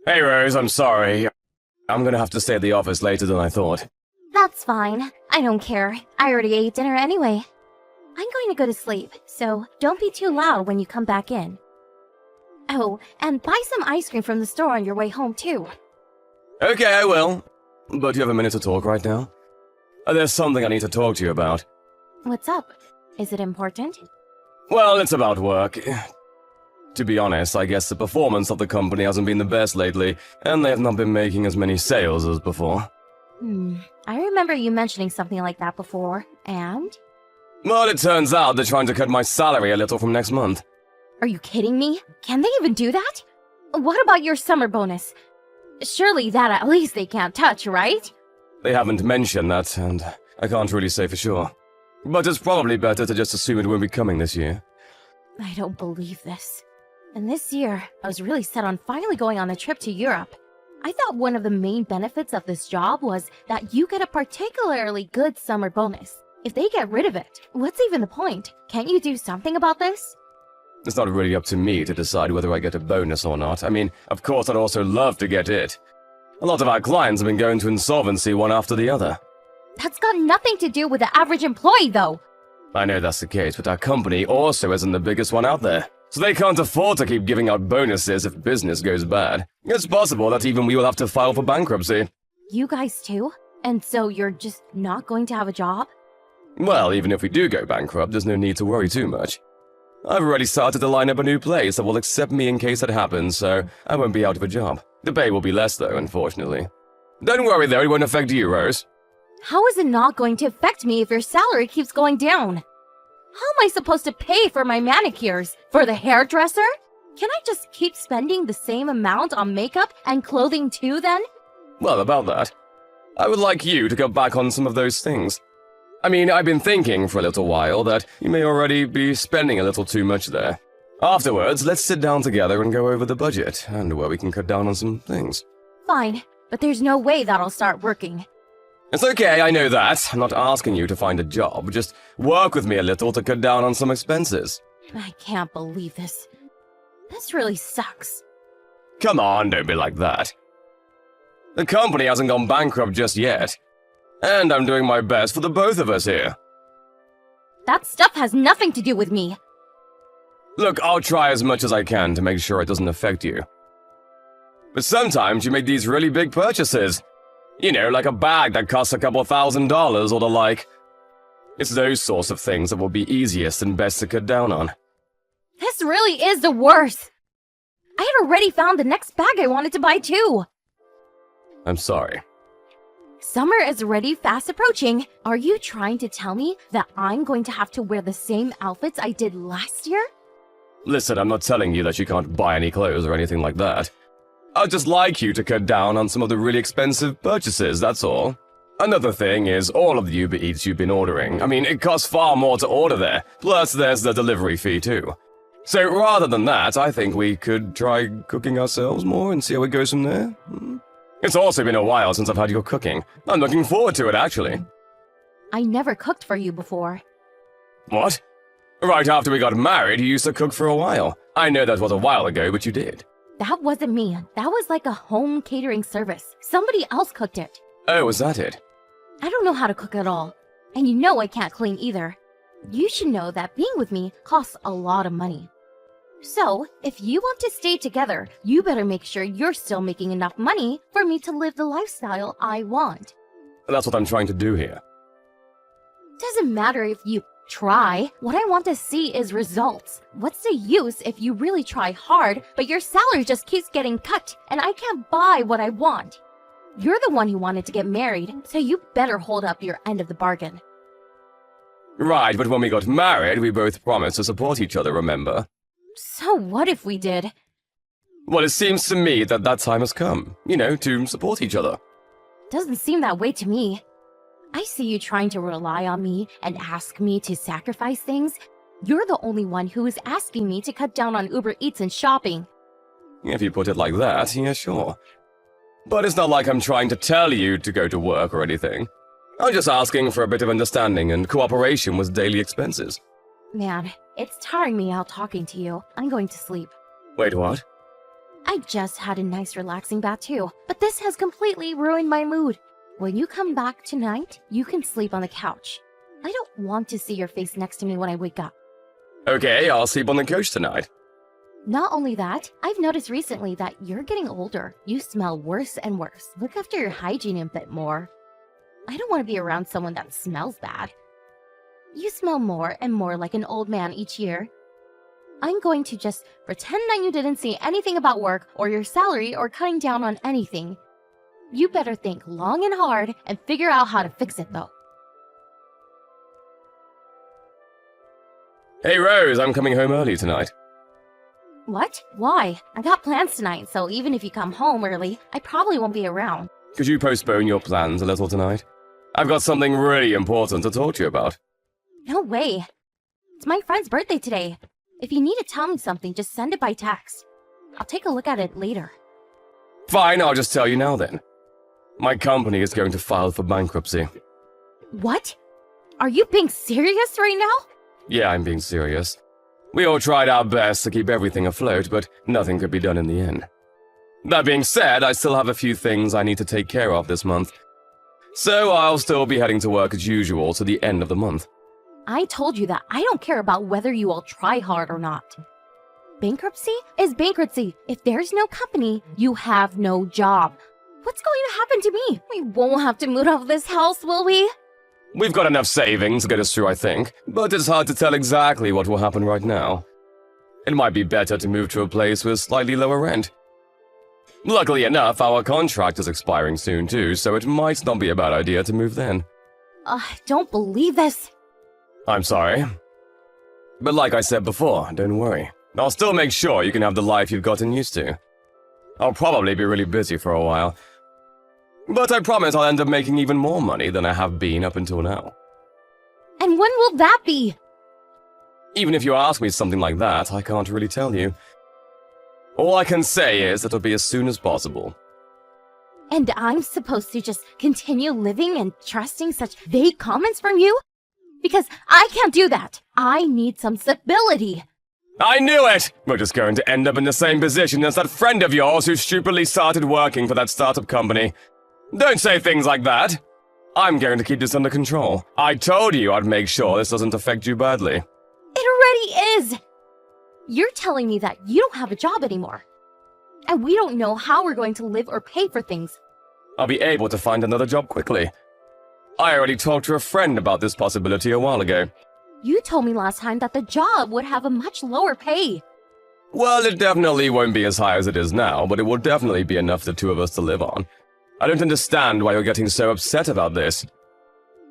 Hey Rose, I'm sorry. I'm gonna have to stay at the office later than I thought. That's fine. I don't care. I already ate dinner anyway. I'm going to go to sleep, so don't be too loud when you come back in. Oh, and buy some ice cream from the store on your way home, too. Okay, I will. But you have a minute to talk right now? There's something I need to talk to you about. What's up? Is it important? Well, it's about work. To be honest, I guess the performance of the company hasn't been the best lately, and they have not been making as many sales as before. I remember you mentioning something like that before, and? Well, it turns out they're trying to cut my salary a little from next month. Are you kidding me? Can they even do that? What about your summer bonus? Surely that at least they can't touch, right? They haven't mentioned that, and I can't really say for sure. But it's probably better to just assume it won't be coming this year. I don't believe this. And this year, I was really set on finally going on a trip to Europe. I thought one of the main benefits of this job was that you get a particularly good summer bonus. If they get rid of it, what's even the point? Can't you do something about this? It's not really up to me to decide whether I get a bonus or not. I mean, of course I'd also love to get it. A lot of our clients have been going to insolvency one after the other. That's got nothing to do with the average employee, though. I know that's the case, but our company also isn't the biggest one out there. So they can't afford to keep giving out bonuses if business goes bad. It's possible that even we will have to file for bankruptcy. You guys too? And so you're just not going to have a job? Well, even if we do go bankrupt, there's no need to worry too much. I've already started to line up a new place that will accept me in case that happens, so I won't be out of a job. The pay will be less though, unfortunately. Don't worry though, it won't affect you, Rose. How is it not going to affect me if your salary keeps going down? How am I supposed to pay for my manicures? For the hairdresser? Can I just keep spending the same amount on makeup and clothing too then? Well, about that, I would like you to go back on some of those things. I mean, I've been thinking for a little while that you may already be spending a little too much there. Afterwards, let's sit down together and go over the budget, and where we can cut down on some things. Fine, but there's no way that'll start working. It's okay, I know that. I'm not asking you to find a job, just work with me a little to cut down on some expenses. I can't believe this. This really sucks. Come on, don't be like that. The company hasn't gone bankrupt just yet. And I'm doing my best for the both of us here. That stuff has nothing to do with me. Look, I'll try as much as I can to make sure it doesn't affect you. But sometimes you make these really big purchases. You know, like a bag that costs a couple $1,000s or the like. It's those sorts of things that will be easiest and best to cut down on. This really is the worst. I had already found the next bag I wanted to buy too. I'm sorry. Summer is already fast approaching. Are you trying to tell me that I'm going to have to wear the same outfits I did last year? Listen, I'm not telling you that you can't buy any clothes or anything like that. I'd just like you to cut down on some of the really expensive purchases, that's all. Another thing is all of the Uber Eats you've been ordering. I mean, it costs far more to order there, plus there's the delivery fee too. So rather than that, I think we could try cooking ourselves more and see how it goes from there. It's also been a while since I've had your cooking. I'm looking forward to it, actually. I never cooked for you before. What? Right after we got married, you used to cook for a while. I know that was a while ago, but you did. That wasn't me. That was like a home catering service. Somebody else cooked it. Oh, was that it? I don't know how to cook at all. And you know I can't clean either. You should know that being with me costs a lot of money. So, if you want to stay together, you better make sure you're still making enough money for me to live the lifestyle I want. That's what I'm trying to do here. Doesn't matter if you try. What I want to see is results. What's the use if you really try hard, but your salary just keeps getting cut and I can't buy what I want? You're the one who wanted to get married, so you better hold up your end of the bargain. Right, but when we got married, we both promised to support each other, remember? So what if we did? Well, it seems to me that that time has come, you know, to support each other. Doesn't seem that way to me. I see you trying to rely on me and ask me to sacrifice things. You're the only one who is asking me to cut down on Uber Eats and shopping. If you put it like that, yeah, sure. But it's not like I'm trying to tell you to go to work or anything. I'm just asking for a bit of understanding and cooperation with daily expenses. Man, it's tiring me out talking to you. I'm going to sleep. Wait, what? I just had a nice relaxing bath too, but this has completely ruined my mood. When you come back tonight, you can sleep on the couch. I don't want to see your face next to me when I wake up. Okay, I'll sleep on the couch tonight. Not only that, I've noticed recently that you're getting older. You smell worse and worse. Look after your hygiene a bit more. I don't want to be around someone that smells bad. You smell more and more like an old man each year. I'm going to just pretend that you didn't say anything about work or your salary or cutting down on anything. You better think long and hard and figure out how to fix it though. Hey Rose, I'm coming home early tonight. What? Why? I got plans tonight, so even if you come home early, I probably won't be around. Could you postpone your plans a little tonight? I've got something really important to talk to you about. No way. It's my friend's birthday today. If you need to tell me something, just send it by text. I'll take a look at it later. Fine, I'll just tell you now then. My company is going to file for bankruptcy. What? Are you being serious right now? Yeah, I'm being serious. We all tried our best to keep everything afloat, but nothing could be done in the end. That being said, I still have a few things I need to take care of this month. So I'll still be heading to work as usual to the end of the month. I told you that I don't care about whether you all try hard or not. Bankruptcy is bankruptcy. If there's no company, you have no job. What's going to happen to me? We won't have to move out of this house, will we? We've got enough savings to get us through, I think, but it's hard to tell exactly what will happen right now. It might be better to move to a place with slightly lower rent. Luckily enough, our contract is expiring soon too, so it might not be a bad idea to move then. I don't believe this. I'm sorry. But like I said before, don't worry. I'll still make sure you can have the life you've gotten used to. I'll probably be really busy for a while. But I promise I'll end up making even more money than I have been up until now. And when will that be? Even if you ask me something like that, I can't really tell you. All I can say is it'll be as soon as possible. And I'm supposed to just continue living and trusting such vague comments from you? Because I can't do that. I need some stability. I knew it! We're just going to end up in the same position as that friend of yours who stupidly started working for that startup company. Don't say things like that. I'm going to keep this under control. I told you I'd make sure this doesn't affect you badly. It already is! You're telling me that you don't have a job anymore. And we don't know how we're going to live or pay for things. I'll be able to find another job quickly. I already talked to a friend about this possibility a while ago. You told me last time that the job would have a much lower pay. Well, it definitely won't be as high as it is now, but it will definitely be enough for the two of us to live on. I don't understand why you're getting so upset about this.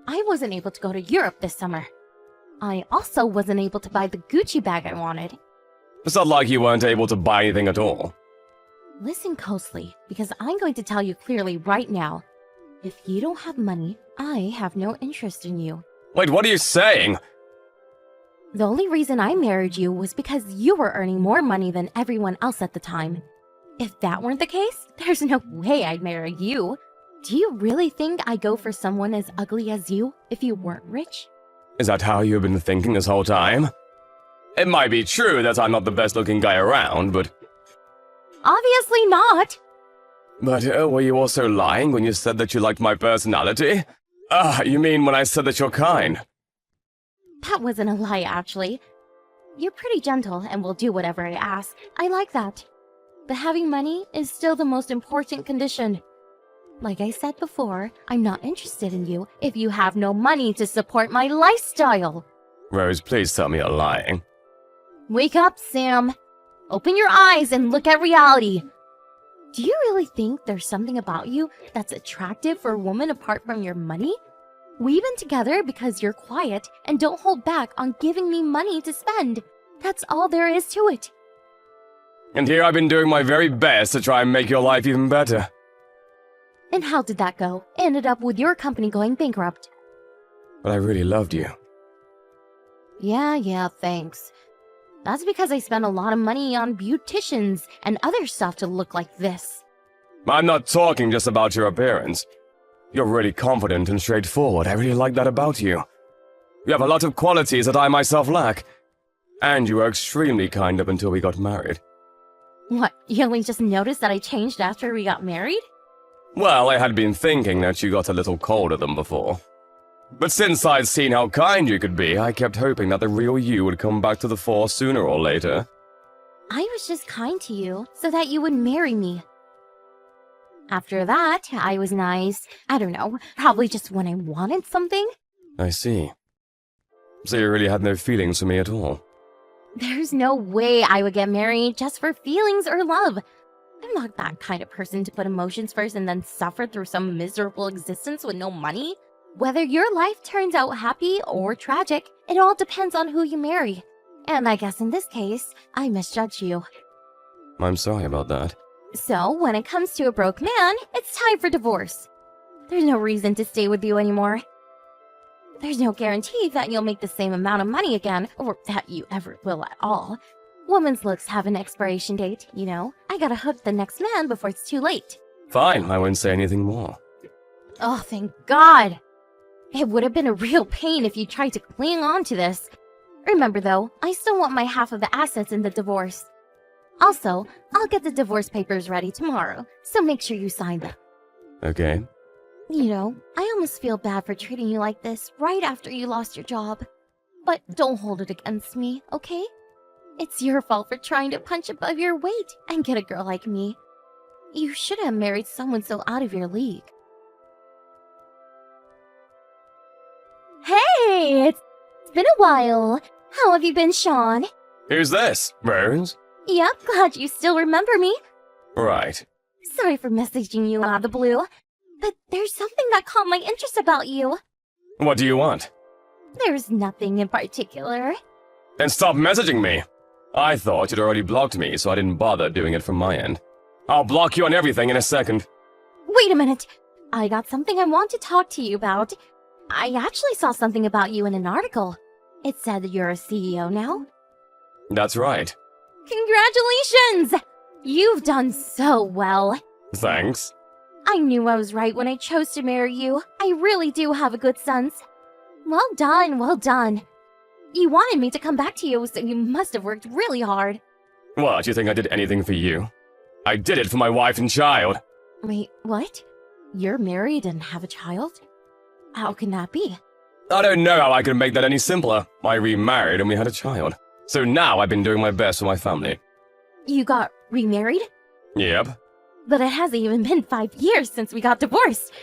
I wasn't able to go to Europe this summer. I also wasn't able to buy the Gucci bag I wanted. It's not like you weren't able to buy anything at all. Listen closely, because I'm going to tell you clearly right now. If you don't have money, I have no interest in you. Wait, what are you saying? The only reason I married you was because you were earning more money than everyone else at the time. If that weren't the case, there's no way I'd marry you. Do you really think I'd go for someone as ugly as you if you weren't rich? Is that how you've been thinking this whole time? It might be true that I'm not the best looking guy around, but... Obviously not! But were you also lying when you said that you liked my personality? You mean when I said that you're kind? That wasn't a lie, actually. You're pretty gentle and will do whatever I ask. I like that. But having money is still the most important condition. Like I said before, I'm not interested in you if you have no money to support my lifestyle. Rose, please tell me you're lying. Wake up, Sam. Open your eyes and look at reality. Do you really think there's something about you that's attractive for a woman apart from your money? We've been together because you're quiet and don't hold back on giving me money to spend. That's all there is to it. And here I've been doing my very best to try and make your life even better. And how did that go? Ended up with your company going bankrupt. But I really loved you. Yeah, thanks. That's because I spent a lot of money on beauticians and other stuff to look like this. I'm not talking just about your appearance. You're really confident and straightforward. I really like that about you. You have a lot of qualities that I myself lack. And you were extremely kind up until we got married. What, you only just noticed that I changed after we got married? Well, I had been thinking that you got a little colder than before. But since I'd seen how kind you could be, I kept hoping that the real you would come back to the fore sooner or later. I was just kind to you so that you would marry me. After that, I was nice. I don't know, probably just when I wanted something. I see. So you really had no feelings for me at all? There's no way I would get married just for feelings or love. I'm not that kind of person to put emotions first and then suffer through some miserable existence with no money. Whether your life turns out happy or tragic, it all depends on who you marry. And I guess in this case, I misjudged you. I'm sorry about that. So, when it comes to a broke man, it's time for divorce. There's no reason to stay with you anymore. There's no guarantee that you'll make the same amount of money again, or that you ever will at all. Women's looks have an expiration date, you know. I gotta hook the next man before it's too late. Fine, I won't say anything more. Oh, thank God! It would have been a real pain if you tried to cling on to this. Remember though, I still want my half of the assets in the divorce. Also, I'll get the divorce papers ready tomorrow, so make sure you sign them. Okay. You know, I almost feel bad for treating you like this right after you lost your job. But don't hold it against me, okay? It's your fault for trying to punch above your weight and get a girl like me. You should have married someone so out of your league. Hey, it's been a while. How have you been, Sean? Who's this? Rose? Yep, glad you still remember me. Right. Sorry for messaging you out of the blue, but there's something that caught my interest about you. What do you want? There's nothing in particular. Then stop messaging me. I thought you'd already blocked me, so I didn't bother doing it from my end. I'll block you on everything in a second. Wait a minute. I got something I want to talk to you about. I actually saw something about you in an article. It said that you're a CEO now. That's right. Congratulations! You've done so well. Thanks. I knew I was right when I chose to marry you. I really do have a good sense. Well done, well done. You wanted me to come back to you, so you must have worked really hard. What, you think I did anything for you? I did it for my wife and child. Wait, what? You're married and have a child? How can that be? I don't know how I could make that any simpler. I remarried and we had a child. So now I've been doing my best for my family. You got remarried? Yep. But it hasn't even been 5 years since we got divorced.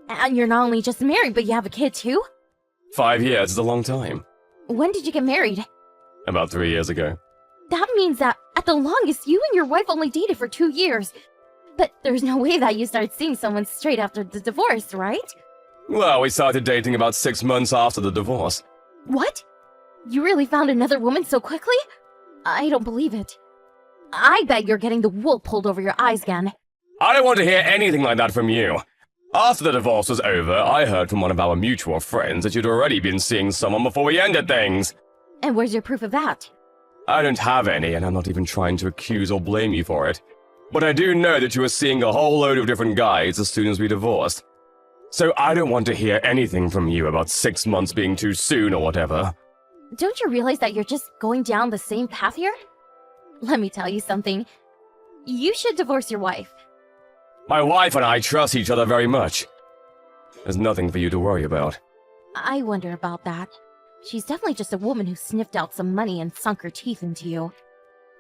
And you're not only just married, but you have a kid too? 5 years is a long time. When did you get married? About 3 years ago. That means that, at the longest, you and your wife only dated for 2 years. But there's no way that you started seeing someone straight after the divorce, right? Well, we started dating about 6 months after the divorce. What? You really found another woman so quickly? I don't believe it. I bet you're getting the wool pulled over your eyes again. I don't want to hear anything like that from you. After the divorce was over, I heard from one of our mutual friends that you'd already been seeing someone before we ended things. And where's your proof of that? I don't have any, and I'm not even trying to accuse or blame you for it. But I do know that you were seeing a whole load of different guys as soon as we divorced. So I don't want to hear anything from you about 6 months being too soon or whatever. Don't you realize that you're just going down the same path here? Let me tell you something. You should divorce your wife. My wife and I trust each other very much. There's nothing for you to worry about. I wonder about that. She's definitely just a woman who sniffed out some money and sunk her teeth into you.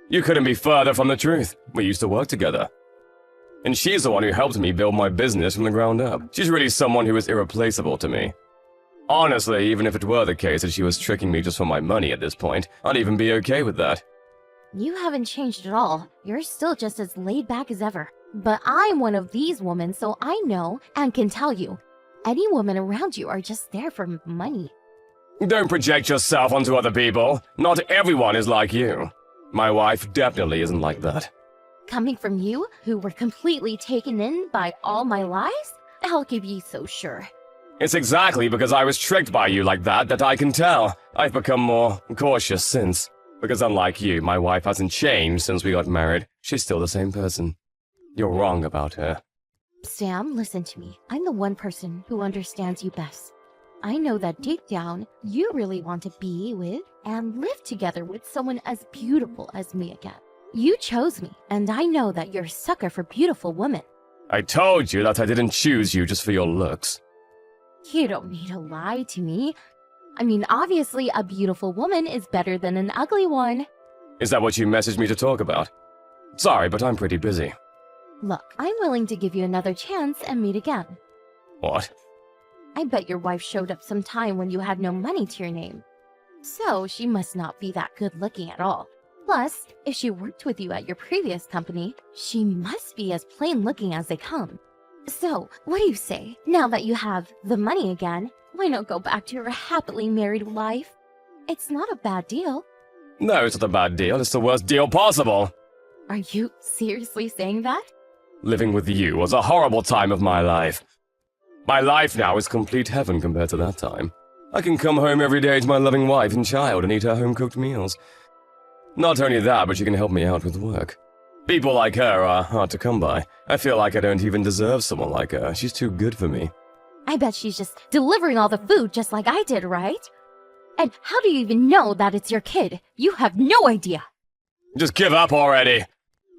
You couldn't be further from the truth. We used to work together. And she's the one who helped me build my business from the ground up. She's really someone who is irreplaceable to me. Honestly, even if it were the case that she was tricking me just for my money at this point, I'd even be okay with that. You haven't changed at all. You're still just as laid back as ever. But I'm one of these women, so I know and can tell you. Any women around you are just there for money. Don't project yourself onto other people. Not everyone is like you. My wife definitely isn't like that. Coming from you, who were completely taken in by all my lies? How could you be so sure? It's exactly because I was tricked by you like that I can tell. I've become more cautious since. Because unlike you, my wife hasn't changed since we got married. She's still the same person. You're wrong about her. Sam, listen to me. I'm the one person who understands you best. I know that deep down, you really want to be with and live together with someone as beautiful as me again. You chose me, and I know that you're a sucker for beautiful women. I told you that I didn't choose you just for your looks. You don't need to lie to me. I mean, obviously, a beautiful woman is better than an ugly one. Is that what you messaged me to talk about? Sorry, but I'm pretty busy. Look, I'm willing to give you another chance and meet again. What? I bet your wife showed up sometime when you had no money to your name. So she must not be that good looking at all. Plus, if she worked with you at your previous company, she must be as plain looking as they come. So, what do you say? Now that you have the money again, why not go back to your happily married life? It's not a bad deal. No, it's not a bad deal. It's the worst deal possible. Are you seriously saying that? Living with you was a horrible time of my life. My life now is complete heaven compared to that time. I can come home every day to my loving wife and child and eat her home-cooked meals. Not only that, but she can help me out with work. People like her are hard to come by. I feel like I don't even deserve someone like her. She's too good for me. I bet she's just delivering all the food just like I did, right? And how do you even know that it's your kid? You have no idea. Just give up already.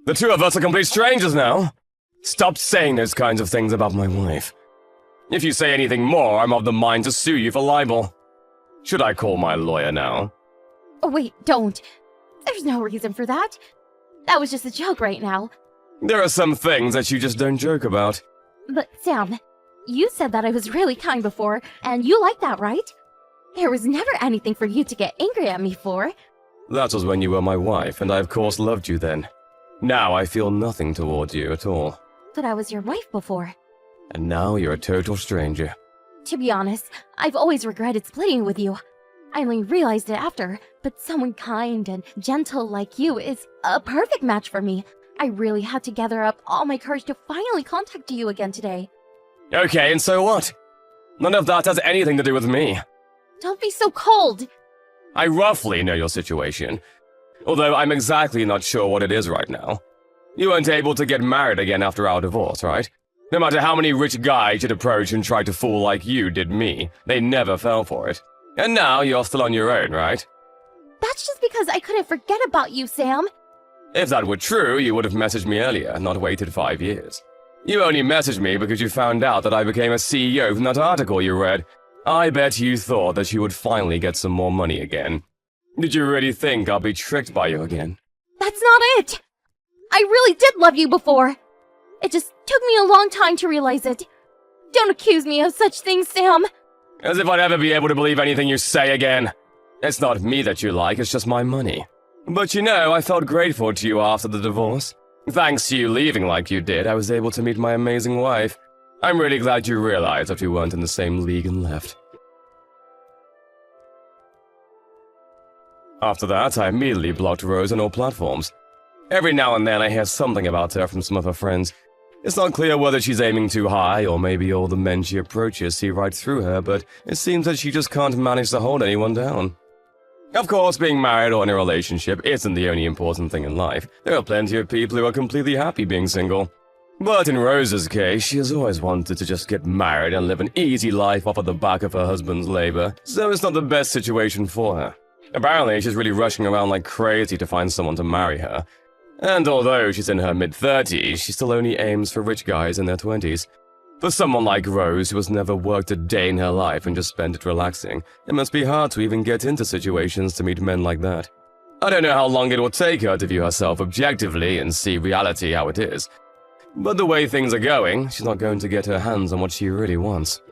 The two of us are complete strangers now. Stop saying those kinds of things about my wife. If you say anything more, I'm of the mind to sue you for libel. Should I call my lawyer now? Oh, wait, don't. There's no reason for that. That was just a joke right now. There are some things that you just don't joke about. But, Sam, you said that I was really kind before, and you like that, right? There was never anything for you to get angry at me for. That was when you were my wife, and I of course loved you then. Now I feel nothing towards you at all. But I was your wife before. And now you're a total stranger. To be honest, I've always regretted splitting with you. I only realized it after, but someone kind and gentle like you is a perfect match for me. I really had to gather up all my courage to finally contact you again today. Okay, and so what? None of that has anything to do with me. Don't be so cold! I roughly know your situation, although I'm exactly not sure what it is right now. You weren't able to get married again after our divorce, right? No matter how many rich guys you'd approach and try to fool like you did me, they never fell for it. And now you're still on your own, right? That's just because I couldn't forget about you, Sam. If that were true, you would have messaged me earlier, not waited 5 years. You only messaged me because you found out that I became a CEO from that article you read. I bet you thought that you would finally get some more money again. Did you really think I'll be tricked by you again? That's not it! I really did love you before. It just took me a long time to realize it. Don't accuse me of such things, Sam. As if I'd ever be able to believe anything you say again. It's not me that you like, it's just my money. But you know, I felt grateful to you after the divorce. Thanks to you leaving like you did, I was able to meet my amazing wife. I'm really glad you realized that we weren't in the same league and left. After that, I immediately blocked Rose on all platforms. Every now and then I hear something about her from some of her friends. It's not clear whether she's aiming too high, or maybe all the men she approaches see right through her, but it seems that she just can't manage to hold anyone down. Of course, being married or in a relationship isn't the only important thing in life. There are plenty of people who are completely happy being single. But in Rose's case, she has always wanted to just get married and live an easy life off of the back of her husband's labor, so it's not the best situation for her. Apparently, she's really rushing around like crazy to find someone to marry her. And although she's in her mid-30s, she still only aims for rich guys in their 20s. For someone like Rose, who has never worked a day in her life and just spent it relaxing, it must be hard to even get into situations to meet men like that. I don't know how long it will take her to view herself objectively and see reality how it is. But the way things are going, she's not going to get her hands on what she really wants.